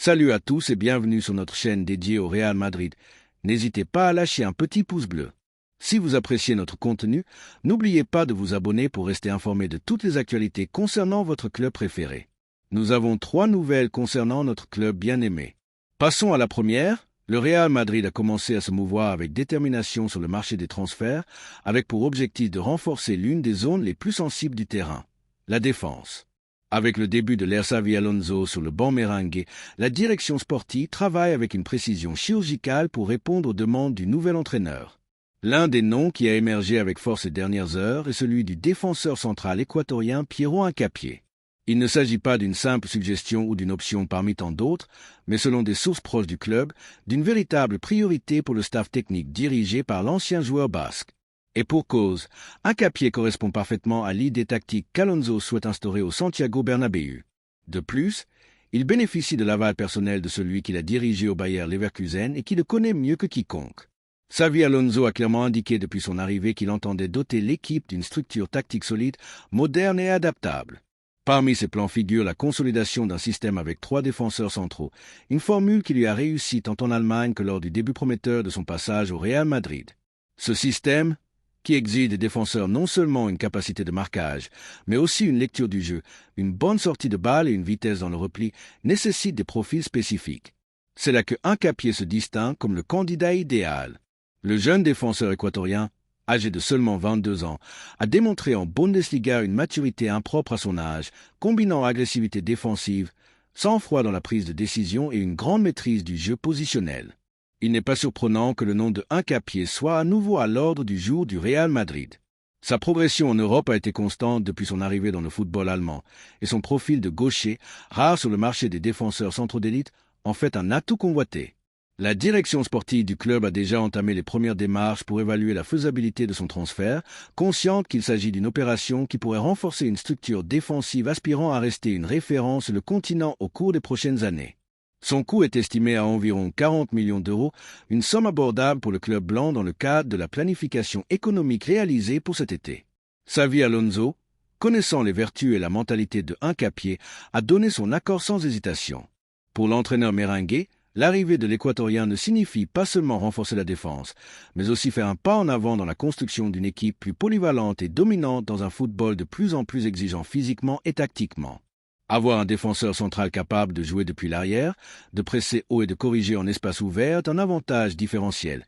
Salut à tous et bienvenue sur notre chaîne dédiée au Real Madrid. N'hésitez pas à lâcher un petit pouce bleu. Si vous appréciez notre contenu, n'oubliez pas de vous abonner pour rester informé de toutes les actualités concernant votre club préféré. Nous avons 3 nouvelles concernant notre club bien-aimé. Passons à la première. Le Real Madrid a commencé à se mouvoir avec détermination sur le marché des transferts, avec pour objectif de renforcer l'une des zones les plus sensibles du terrain, la défense. Avec le début de l'ère Xavi Alonso sur le banc merengue, la direction sportive travaille avec une précision chirurgicale pour répondre aux demandes du nouvel entraîneur. L'un des noms qui a émergé avec force ces dernières heures est celui du défenseur central équatorien Piero Hincapié. Il ne s'agit pas d'une simple suggestion ou d'une option parmi tant d'autres, mais selon des sources proches du club, d'une véritable priorité pour le staff technique dirigé par l'ancien joueur basque. Et pour cause, Hincapié correspond parfaitement à l'idée tactique qu'Alonso souhaite instaurer au Santiago Bernabéu. De plus, il bénéficie de l'aval personnel de celui qui l'a dirigé au Bayer Leverkusen et qui le connaît mieux que quiconque. Xavi Alonso a clairement indiqué depuis son arrivée qu'il entendait doter l'équipe d'une structure tactique solide, moderne et adaptable. Parmi ses plans figure la consolidation d'un système avec 3 défenseurs centraux, une formule qui lui a réussi tant en Allemagne que lors du début prometteur de son passage au Real Madrid. Ce système, qui exige des défenseurs non seulement une capacité de marquage, mais aussi une lecture du jeu, une bonne sortie de balle et une vitesse dans le repli, nécessite des profils spécifiques. C'est là que Hincapié se distingue comme le candidat idéal. Le jeune défenseur équatorien, âgé de seulement 22 ans, a démontré en Bundesliga une maturité impropre à son âge, combinant agressivité défensive, sang-froid dans la prise de décision et une grande maîtrise du jeu positionnel. Il n'est pas surprenant que le nom de Hincapié soit à nouveau à l'ordre du jour du Real Madrid. Sa progression en Europe a été constante depuis son arrivée dans le football allemand, et son profil de gaucher, rare sur le marché des défenseurs centraux d'élite, en fait un atout convoité. La direction sportive du club a déjà entamé les premières démarches pour évaluer la faisabilité de son transfert, consciente qu'il s'agit d'une opération qui pourrait renforcer une structure défensive aspirant à rester une référence sur le continent au cours des prochaines années. Son coût est estimé à environ 40 millions d'euros, une somme abordable pour le club blanc dans le cadre de la planification économique réalisée pour cet été. Xavi Alonso, connaissant les vertus et la mentalité de Hincapié, a donné son accord sans hésitation. Pour l'entraîneur merengue, l'arrivée de l'Équatorien ne signifie pas seulement renforcer la défense, mais aussi faire un pas en avant dans la construction d'une équipe plus polyvalente et dominante dans un football de plus en plus exigeant physiquement et tactiquement. Avoir un défenseur central capable de jouer depuis l'arrière, de presser haut et de corriger en espace ouvert est un avantage différentiel.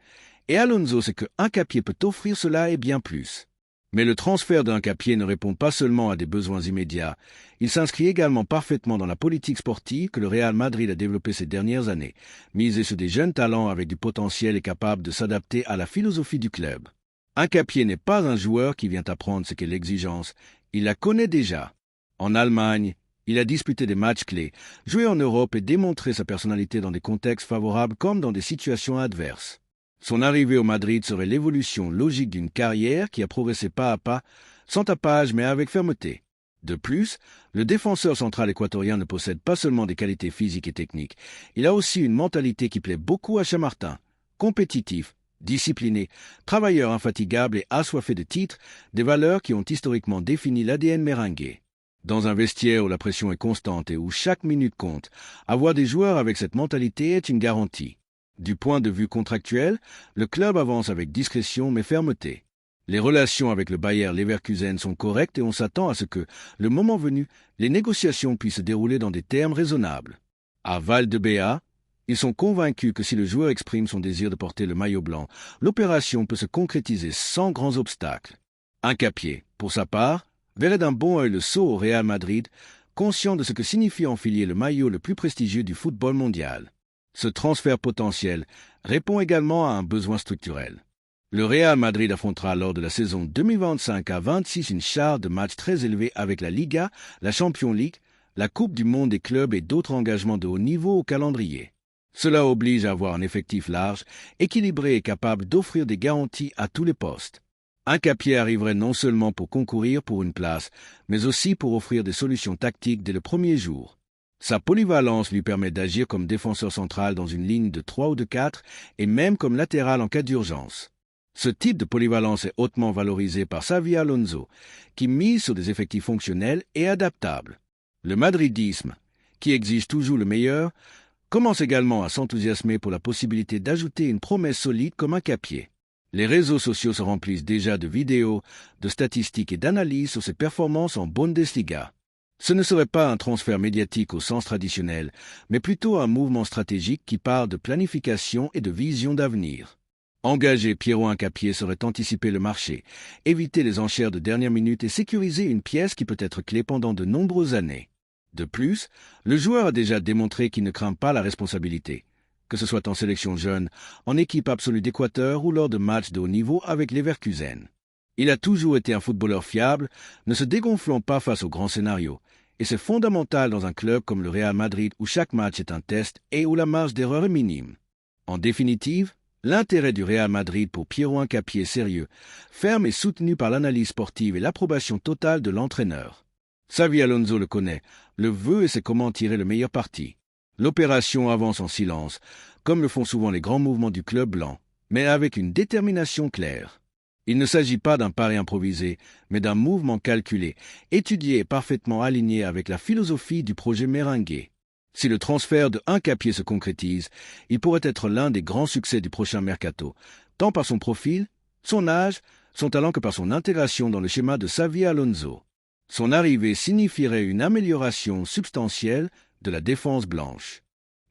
Et Alonso sait que Hincapié peut offrir cela et bien plus. Mais le transfert d'Hincapié ne répond pas seulement à des besoins immédiats, il s'inscrit également parfaitement dans la politique sportive que le Real Madrid a développée ces dernières années, miser sur des jeunes talents avec du potentiel et capables de s'adapter à la philosophie du club. Hincapié n'est pas un joueur qui vient apprendre ce qu'est l'exigence, il la connaît déjà. En Allemagne, il a disputé des matchs clés, joué en Europe et démontré sa personnalité dans des contextes favorables comme dans des situations adverses. Son arrivée au Madrid serait l'évolution logique d'une carrière qui a progressé pas à pas, sans tapage mais avec fermeté. De plus, le défenseur central équatorien ne possède pas seulement des qualités physiques et techniques, il a aussi une mentalité qui plaît beaucoup à Chamartin. Compétitif, discipliné, travailleur infatigable et assoiffé de titres, des valeurs qui ont historiquement défini l'ADN merengue. Dans un vestiaire où la pression est constante et où chaque minute compte, avoir des joueurs avec cette mentalité est une garantie. Du point de vue contractuel, le club avance avec discrétion mais fermeté. Les relations avec le Bayer Leverkusen sont correctes et on s'attend à ce que, le moment venu, les négociations puissent se dérouler dans des termes raisonnables. À Valdebea, ils sont convaincus que si le joueur exprime son désir de porter le maillot blanc, l'opération peut se concrétiser sans grands obstacles. Hincapié, pour sa part, verrait d'un bon œil le saut au Real Madrid, conscient de ce que signifie enfiler le maillot le plus prestigieux du football mondial. Ce transfert potentiel répond également à un besoin structurel. Le Real Madrid affrontera lors de la saison 2025 à 26 une charte de matchs très élevée avec la Liga, la Champions League, la Coupe du Monde des clubs et d'autres engagements de haut niveau au calendrier. Cela oblige à avoir un effectif large, équilibré et capable d'offrir des garanties à tous les postes. Hincapié arriverait non seulement pour concourir pour une place, mais aussi pour offrir des solutions tactiques dès le premier jour. Sa polyvalence lui permet d'agir comme défenseur central dans une ligne de 3 ou de 4 et même comme latéral en cas d'urgence. Ce type de polyvalence est hautement valorisé par Xavi Alonso, qui mise sur des effectifs fonctionnels et adaptables. Le madridisme, qui exige toujours le meilleur, commence également à s'enthousiasmer pour la possibilité d'ajouter une promesse solide comme un capier. Les réseaux sociaux se remplissent déjà de vidéos, de statistiques et d'analyses sur ses performances en Bundesliga. Ce ne serait pas un transfert médiatique au sens traditionnel, mais plutôt un mouvement stratégique qui parle de planification et de vision d'avenir. Engager Pierro Hincapié serait anticiper le marché, éviter les enchères de dernière minute et sécuriser une pièce qui peut être clé pendant de nombreuses années. De plus, le joueur a déjà démontré qu'il ne craint pas la responsabilité, que ce soit en sélection jeune, en équipe absolue d'Équateur ou lors de matchs de haut niveau avec Leverkusen. Il a toujours été un footballeur fiable, ne se dégonflant pas face aux grands scénarios, et c'est fondamental dans un club comme le Real Madrid où chaque match est un test et où la marge d'erreur est minime. En définitive, l'intérêt du Real Madrid pour Pierro Hincapié est sérieux, ferme et soutenu par l'analyse sportive et l'approbation totale de l'entraîneur. Xavi Alonso le connaît, le veut et sait comment tirer le meilleur parti. L'opération avance en silence, comme le font souvent les grands mouvements du club blanc, mais avec une détermination claire. Il ne s'agit pas d'un pari improvisé, mais d'un mouvement calculé, étudié et parfaitement aligné avec la philosophie du projet merengue. Si le transfert de Hincapié se concrétise, il pourrait être l'un des grands succès du prochain mercato, tant par son profil, son âge, son talent que par son intégration dans le schéma de Xavi Alonso. Son arrivée signifierait une amélioration substantielle de la défense blanche.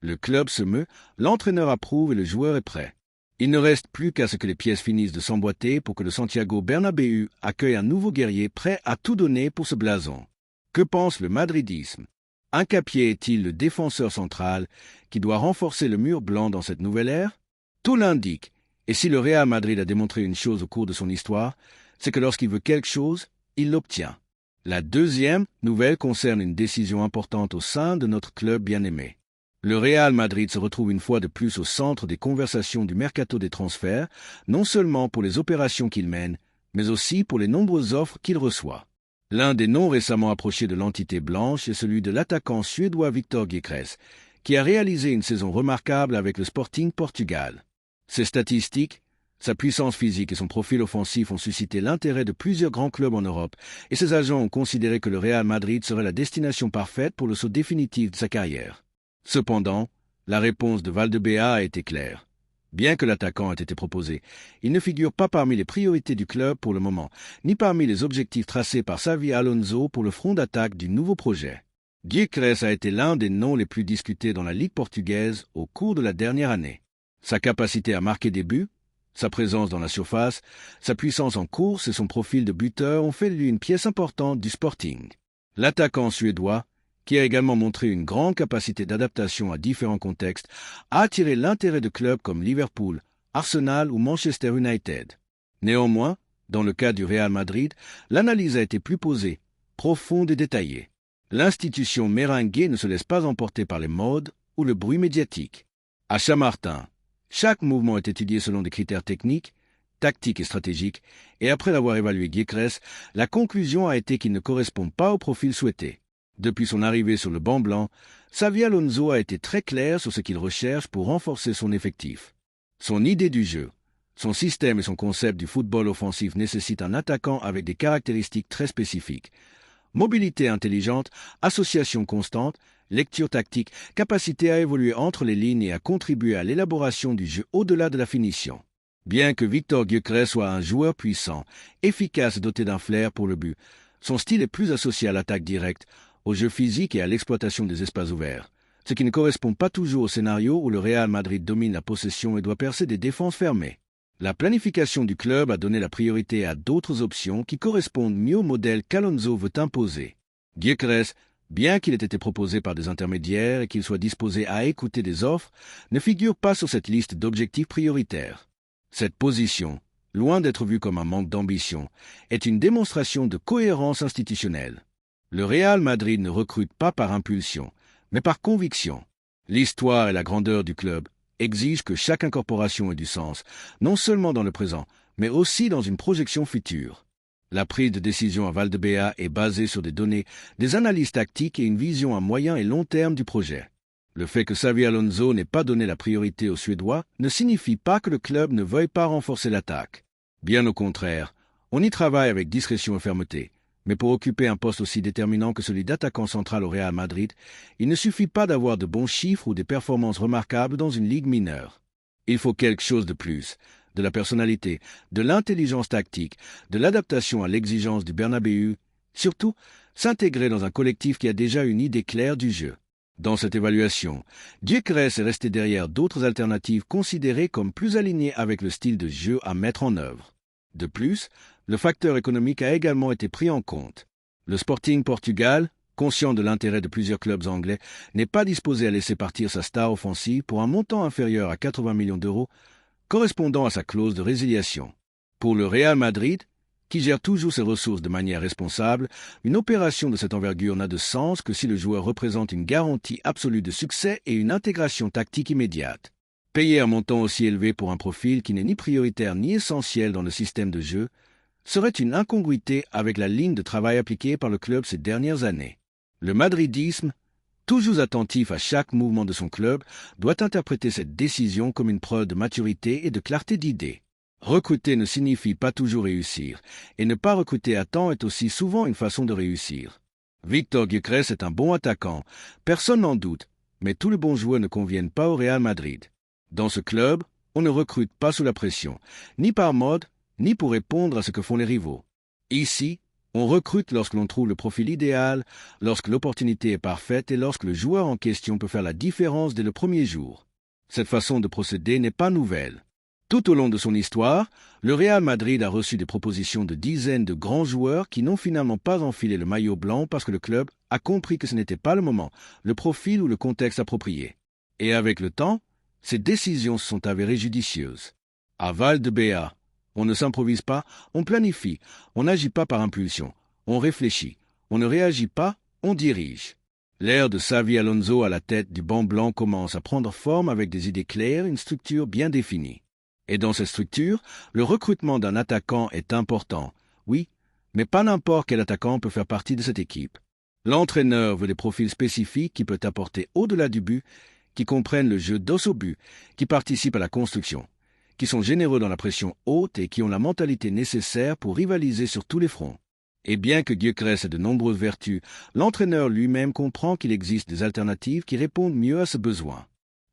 Le club se meut, l'entraîneur approuve et le joueur est prêt. Il ne reste plus qu'à ce que les pièces finissent de s'emboîter pour que le Santiago Bernabéu accueille un nouveau guerrier prêt à tout donner pour ce blason. Que pense le madridisme? Hincapié est-il le défenseur central qui doit renforcer le mur blanc dans cette nouvelle ère? Tout l'indique, et si le Real Madrid a démontré une chose au cours de son histoire, c'est que lorsqu'il veut quelque chose, il l'obtient. La deuxième nouvelle concerne une décision importante au sein de notre club bien-aimé. Le Real Madrid se retrouve une fois de plus au centre des conversations du mercato des transferts, non seulement pour les opérations qu'il mène, mais aussi pour les nombreuses offres qu'il reçoit. L'un des noms récemment approchés de l'entité blanche est celui de l'attaquant suédois Victor Gyökeres, qui a réalisé une saison remarquable avec le Sporting Portugal. Ses statistiques, sa puissance physique et son profil offensif ont suscité l'intérêt de plusieurs grands clubs en Europe, et ses agents ont considéré que le Real Madrid serait la destination parfaite pour le saut définitif de sa carrière. Cependant, la réponse de Valdebea a été claire. Bien que l'attaquant ait été proposé, il ne figure pas parmi les priorités du club pour le moment, ni parmi les objectifs tracés par Xavi Alonso pour le front d'attaque du nouveau projet. Gyökeres a été l'un des noms les plus discutés dans la Ligue portugaise au cours de la dernière année. Sa capacité à marquer des buts, sa présence dans la surface, sa puissance en course et son profil de buteur ont fait de lui une pièce importante du Sporting. L'attaquant suédois, qui a également montré une grande capacité d'adaptation à différents contextes, a attiré l'intérêt de clubs comme Liverpool, Arsenal ou Manchester United. Néanmoins, dans le cas du Real Madrid, l'analyse a été plus posée, profonde et détaillée. L'institution merengue ne se laisse pas emporter par les modes ou le bruit médiatique. À Chamartin, chaque mouvement est étudié selon des critères techniques, tactiques et stratégiques, et après l'avoir évalué Gyökeres, la conclusion a été qu'il ne correspond pas au profil souhaité. Depuis son arrivée sur le banc blanc, Xavi Alonso a été très clair sur ce qu'il recherche pour renforcer son effectif. Son idée du jeu, son système et son concept du football offensif nécessitent un attaquant avec des caractéristiques très spécifiques. Mobilité intelligente, association constante, lecture tactique, capacité à évoluer entre les lignes et à contribuer à l'élaboration du jeu au-delà de la finition. Bien que Victor Gyökeres soit un joueur puissant, efficace et doté d'un flair pour le but, son style est plus associé à l'attaque directe, au jeu physique et à l'exploitation des espaces ouverts, ce qui ne correspond pas toujours au scénario où le Real Madrid domine la possession et doit percer des défenses fermées. La planification du club a donné la priorité à d'autres options qui correspondent mieux au modèle qu'Alonso veut imposer. Gyökeres, bien qu'il ait été proposé par des intermédiaires et qu'il soit disposé à écouter des offres, ne figure pas sur cette liste d'objectifs prioritaires. Cette position, loin d'être vue comme un manque d'ambition, est une démonstration de cohérence institutionnelle. Le Real Madrid ne recrute pas par impulsion, mais par conviction. L'histoire et la grandeur du club exigent que chaque incorporation ait du sens, non seulement dans le présent, mais aussi dans une projection future. La prise de décision à Valdebea est basée sur des données, des analyses tactiques et une vision à moyen et long terme du projet. Le fait que Xavi Alonso n'ait pas donné la priorité aux Suédois ne signifie pas que le club ne veuille pas renforcer l'attaque. Bien au contraire, on y travaille avec discrétion et fermeté, Mais pour occuper un poste aussi déterminant que celui d'attaquant central au Real Madrid, il ne suffit pas d'avoir de bons chiffres ou des performances remarquables dans une ligue mineure. Il faut quelque chose de plus, de la personnalité, de l'intelligence tactique, de l'adaptation à l'exigence du Bernabéu, surtout s'intégrer dans un collectif qui a déjà une idée claire du jeu. Dans cette évaluation, Gyökeres est resté derrière d'autres alternatives considérées comme plus alignées avec le style de jeu à mettre en œuvre. De plus, le facteur économique a également été pris en compte. Le Sporting Portugal, conscient de l'intérêt de plusieurs clubs anglais, n'est pas disposé à laisser partir sa star offensive pour un montant inférieur à 80 millions d'euros, correspondant à sa clause de résiliation. Pour le Real Madrid, qui gère toujours ses ressources de manière responsable, une opération de cette envergure n'a de sens que si le joueur représente une garantie absolue de succès et une intégration tactique immédiate. Payer un montant aussi élevé pour un profil qui n'est ni prioritaire ni essentiel dans le système de jeu serait une incongruité avec la ligne de travail appliquée par le club ces dernières années. Le madridisme, toujours attentif à chaque mouvement de son club, doit interpréter cette décision comme une preuve de maturité et de clarté d'idées. Recruter ne signifie pas toujours réussir, et ne pas recruter à temps est aussi souvent une façon de réussir. Víctor Gyökeres est un bon attaquant, personne n'en doute, mais tous les bons joueurs ne conviennent pas au Real Madrid. Dans ce club, on ne recrute pas sous la pression, ni par mode, ni pour répondre à ce que font les rivaux. Ici, on recrute lorsque l'on trouve le profil idéal, lorsque l'opportunité est parfaite et lorsque le joueur en question peut faire la différence dès le premier jour. Cette façon de procéder n'est pas nouvelle. Tout au long de son histoire, le Real Madrid a reçu des propositions de dizaines de grands joueurs qui n'ont finalement pas enfilé le maillot blanc parce que le club a compris que ce n'était pas le moment, le profil ou le contexte approprié. Et avec le temps, ces décisions se sont avérées judicieuses. À Valdebea, on ne s'improvise pas, on planifie, on n'agit pas par impulsion, on réfléchit, on ne réagit pas, on dirige. L'ère de Xavi Alonso à la tête du banc blanc commence à prendre forme avec des idées claires, une structure bien définie. Et dans cette structure, le recrutement d'un attaquant est important, oui, mais pas n'importe quel attaquant peut faire partie de cette équipe. L'entraîneur veut des profils spécifiques qui peuvent apporter au-delà du but, qui comprennent le jeu dos au but, qui participent à la construction, qui sont généreux dans la pression haute et qui ont la mentalité nécessaire pour rivaliser sur tous les fronts. Et bien que Gyökeres ait de nombreuses vertus, l'entraîneur lui-même comprend qu'il existe des alternatives qui répondent mieux à ce besoin.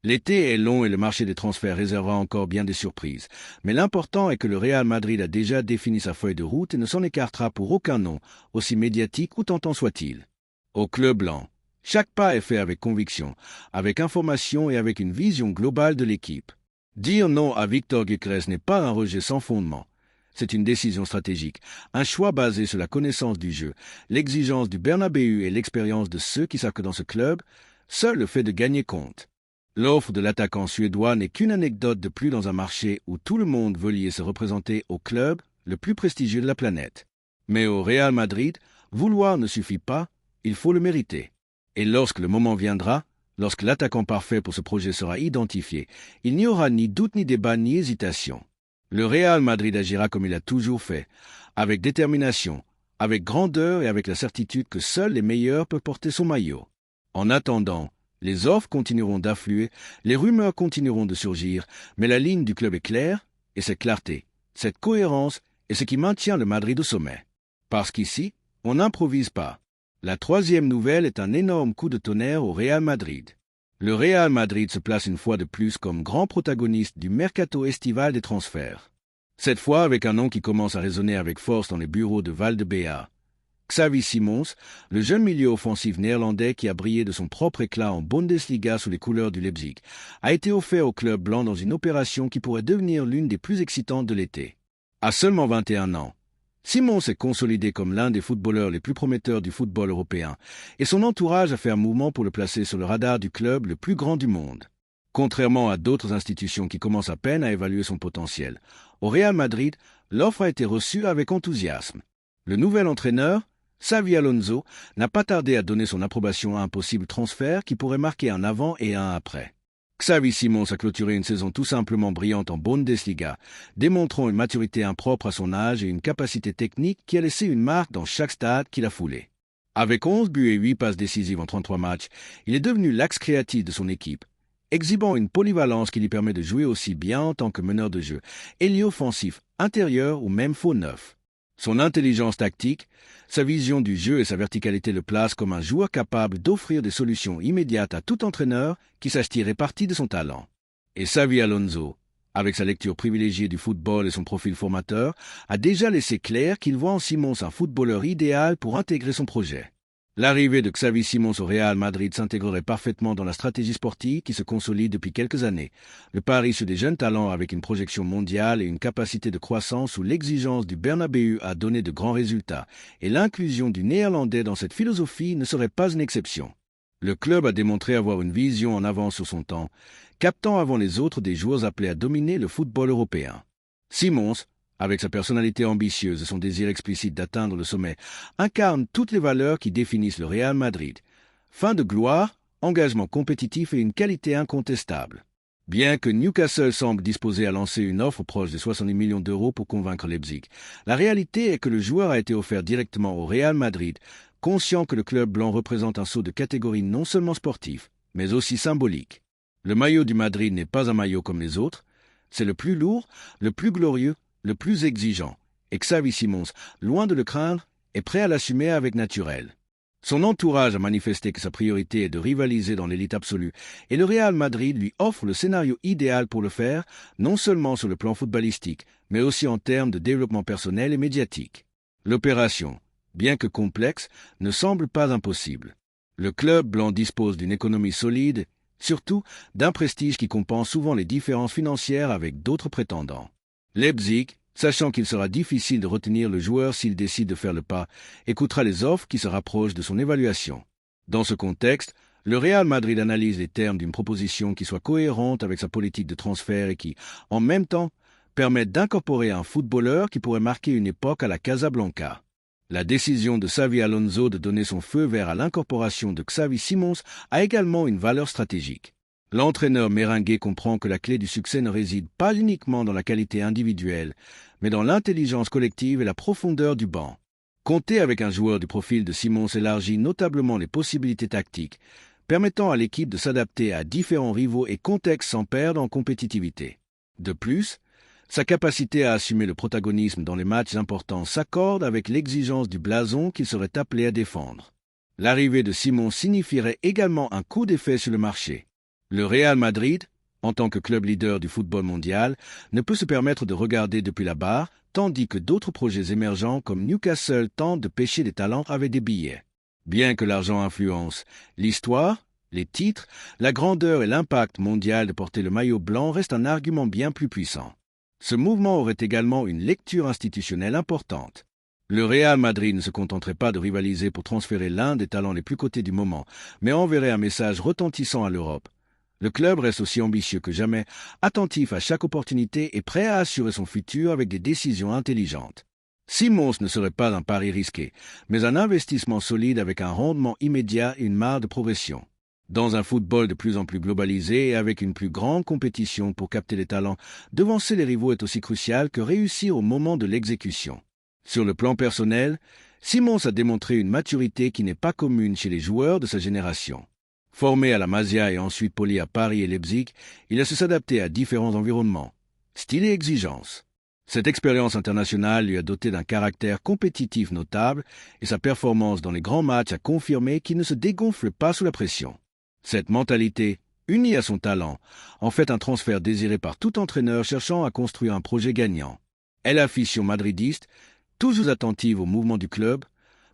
L'été est long et le marché des transferts réservera encore bien des surprises, mais l'important est que le Real Madrid a déjà défini sa feuille de route et ne s'en écartera pour aucun nom, aussi médiatique ou tentant soit-il. Au club blanc, chaque pas est fait avec conviction, avec information et avec une vision globale de l'équipe. Dire non à Víctor Gyökeres n'est pas un rejet sans fondement. C'est une décision stratégique, un choix basé sur la connaissance du jeu, l'exigence du Bernabéu et l'expérience de ceux qui savent que dans ce club, seul le fait de gagner compte. L'offre de l'attaquant suédois n'est qu'une anecdote de plus dans un marché où tout le monde veut lier se représenter au club le plus prestigieux de la planète. Mais au Real Madrid, vouloir ne suffit pas, il faut le mériter. Et lorsque le moment viendra, lorsque l'attaquant parfait pour ce projet sera identifié, il n'y aura ni doute ni débat ni hésitation. Le Real Madrid agira comme il a toujours fait, avec détermination, avec grandeur et avec la certitude que seuls les meilleurs peuvent porter son maillot. En attendant, les offres continueront d'affluer, les rumeurs continueront de surgir, mais la ligne du club est claire, et cette clarté, cette cohérence est ce qui maintient le Madrid au sommet. Parce qu'ici, on n'improvise pas. La troisième nouvelle est un énorme coup de tonnerre au Real Madrid. Le Real Madrid se place une fois de plus comme grand protagoniste du mercato estival des transferts. Cette fois avec un nom qui commence à résonner avec force dans les bureaux de Valdebea. Xavi Simons, le jeune milieu offensif néerlandais qui a brillé de son propre éclat en Bundesliga sous les couleurs du Leipzig, a été offert au club blanc dans une opération qui pourrait devenir l'une des plus excitantes de l'été. À seulement 21 ans, Simons s'est consolidé comme l'un des footballeurs les plus prometteurs du football européen, et son entourage a fait un mouvement pour le placer sur le radar du club le plus grand du monde. Contrairement à d'autres institutions qui commencent à peine à évaluer son potentiel, au Real Madrid, l'offre a été reçue avec enthousiasme. Le nouvel entraîneur, Xavi Alonso, n'a pas tardé à donner son approbation à un possible transfert qui pourrait marquer un avant et un après. Xavi Simons a clôturé une saison tout simplement brillante en Bundesliga, démontrant une maturité impropre à son âge et une capacité technique qui a laissé une marque dans chaque stade qu'il a foulé. Avec 11 buts et 8 passes décisives en 33 matchs, il est devenu l'axe créatif de son équipe, exhibant une polyvalence qui lui permet de jouer aussi bien en tant que meneur de jeu, ailier offensif, intérieur ou même faux neuf. Son intelligence tactique, sa vision du jeu et sa verticalité le placent comme un joueur capable d'offrir des solutions immédiates à tout entraîneur qui sache tirer parti de son talent. Et Xavi Alonso, avec sa lecture privilégiée du football et son profil formateur, a déjà laissé clair qu'il voit en Simons un footballeur idéal pour intégrer son projet. L'arrivée de Xavi Simons au Real Madrid s'intégrerait parfaitement dans la stratégie sportive qui se consolide depuis quelques années. Le pari sur des jeunes talents avec une projection mondiale et une capacité de croissance où l'exigence du Bernabéu a donné de grands résultats, et l'inclusion du Néerlandais dans cette philosophie ne serait pas une exception. Le club a démontré avoir une vision en avance sur son temps, captant avant les autres des joueurs appelés à dominer le football européen. Simons, avec sa personnalité ambitieuse et son désir explicite d'atteindre le sommet, incarne toutes les valeurs qui définissent le Real Madrid. Fin de gloire, engagement compétitif et une qualité incontestable. Bien que Newcastle semble disposé à lancer une offre proche de 70 millions d'euros pour convaincre Leipzig, la réalité est que le joueur a été offert directement au Real Madrid, conscient que le club blanc représente un saut de catégorie non seulement sportif, mais aussi symbolique. Le maillot du Madrid n'est pas un maillot comme les autres, c'est le plus lourd, le plus glorieux, le plus exigeant, et Xavi Simons, loin de le craindre, est prêt à l'assumer avec naturel. Son entourage a manifesté que sa priorité est de rivaliser dans l'élite absolue, et le Real Madrid lui offre le scénario idéal pour le faire, non seulement sur le plan footballistique, mais aussi en termes de développement personnel et médiatique. L'opération, bien que complexe, ne semble pas impossible. Le club blanc dispose d'une économie solide, surtout d'un prestige qui compense souvent les différences financières avec d'autres prétendants. Leipzig, sachant qu'il sera difficile de retenir le joueur s'il décide de faire le pas, écoutera les offres qui se rapprochent de son évaluation. Dans ce contexte, le Real Madrid analyse les termes d'une proposition qui soit cohérente avec sa politique de transfert et qui, en même temps, permette d'incorporer un footballeur qui pourrait marquer une époque à la Casablanca. La décision de Xavi Alonso de donner son feu vert à l'incorporation de Xavi Simons a également une valeur stratégique. L'entraîneur merengue comprend que la clé du succès ne réside pas uniquement dans la qualité individuelle, mais dans l'intelligence collective et la profondeur du banc. Compter avec un joueur du profil de Simons élargit notablement les possibilités tactiques, permettant à l'équipe de s'adapter à différents rivaux et contextes sans perdre en compétitivité. De plus, sa capacité à assumer le protagonisme dans les matchs importants s'accorde avec l'exigence du blason qu'il serait appelé à défendre. L'arrivée de Simons signifierait également un coup d'effet sur le marché. Le Real Madrid, en tant que club leader du football mondial, ne peut se permettre de regarder depuis la barre, tandis que d'autres projets émergents comme Newcastle tentent de pêcher des talents avec des billets. Bien que l'argent influence, l'histoire, les titres, la grandeur et l'impact mondial de porter le maillot blanc restent un argument bien plus puissant. Ce mouvement aurait également une lecture institutionnelle importante. Le Real Madrid ne se contenterait pas de rivaliser pour transférer l'un des talents les plus cotés du moment, mais enverrait un message retentissant à l'Europe. Le club reste aussi ambitieux que jamais, attentif à chaque opportunité et prêt à assurer son futur avec des décisions intelligentes. Simons ne serait pas un pari risqué, mais un investissement solide avec un rendement immédiat et une marge de progression. Dans un football de plus en plus globalisé et avec une plus grande compétition pour capter les talents, devancer les rivaux est aussi crucial que réussir au moment de l'exécution. Sur le plan personnel, Simons a démontré une maturité qui n'est pas commune chez les joueurs de sa génération. Formé à la Masia et ensuite poli à Paris et Leipzig, il a su s'adapter à différents environnements, style et exigence. Cette expérience internationale lui a doté d'un caractère compétitif notable et sa performance dans les grands matchs a confirmé qu'il ne se dégonfle pas sous la pression. Cette mentalité, unie à son talent, en fait un transfert désiré par tout entraîneur cherchant à construire un projet gagnant. Et l'afition madridiste, toujours attentive au mouvement du club,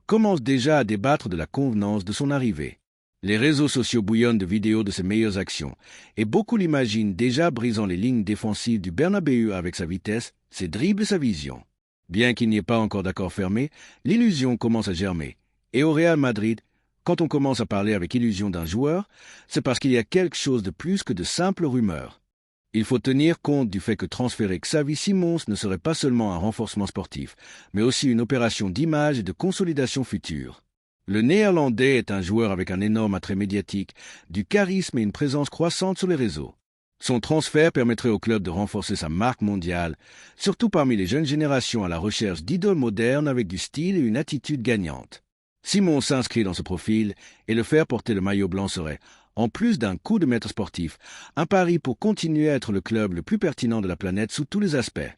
commence déjà à débattre de la convenance de son arrivée. Les réseaux sociaux bouillonnent de vidéos de ses meilleures actions, et beaucoup l'imaginent déjà brisant les lignes défensives du Bernabéu avec sa vitesse, ses dribbles et sa vision. Bien qu'il n'y ait pas encore d'accord fermé, l'illusion commence à germer. Et au Real Madrid, quand on commence à parler avec illusion d'un joueur, c'est parce qu'il y a quelque chose de plus que de simples rumeurs. Il faut tenir compte du fait que transférer Xavi Simons ne serait pas seulement un renforcement sportif, mais aussi une opération d'image et de consolidation future. Le Néerlandais est un joueur avec un énorme attrait médiatique, du charisme et une présence croissante sur les réseaux. Son transfert permettrait au club de renforcer sa marque mondiale, surtout parmi les jeunes générations à la recherche d'idoles modernes avec du style et une attitude gagnante. Simons s'inscrit dans ce profil et le faire porter le maillot blanc serait, en plus d'un coup de maître sportif, un pari pour continuer à être le club le plus pertinent de la planète sous tous les aspects.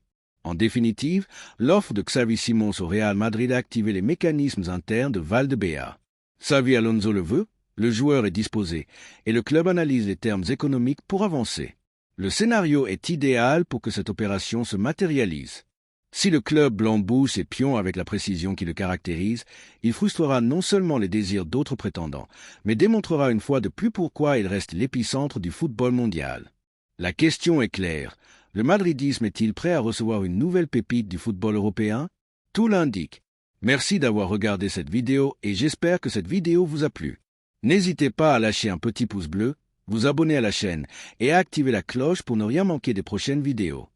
En définitive, l'offre de Xavi Simons au Real Madrid a activé les mécanismes internes de Valdebea. Xavi Alonso le veut, le joueur est disposé, et le club analyse les termes économiques pour avancer. Le scénario est idéal pour que cette opération se matérialise. Si le club blanc bouge ses pions avec la précision qui le caractérise, il frustrera non seulement les désirs d'autres prétendants, mais démontrera une fois de plus pourquoi il reste l'épicentre du football mondial. La question est claire. Le madridisme est-il prêt à recevoir une nouvelle pépite du football européen? Tout l'indique. Merci d'avoir regardé cette vidéo et j'espère que cette vidéo vous a plu. N'hésitez pas à lâcher un petit pouce bleu, vous abonner à la chaîne et à activer la cloche pour ne rien manquer des prochaines vidéos.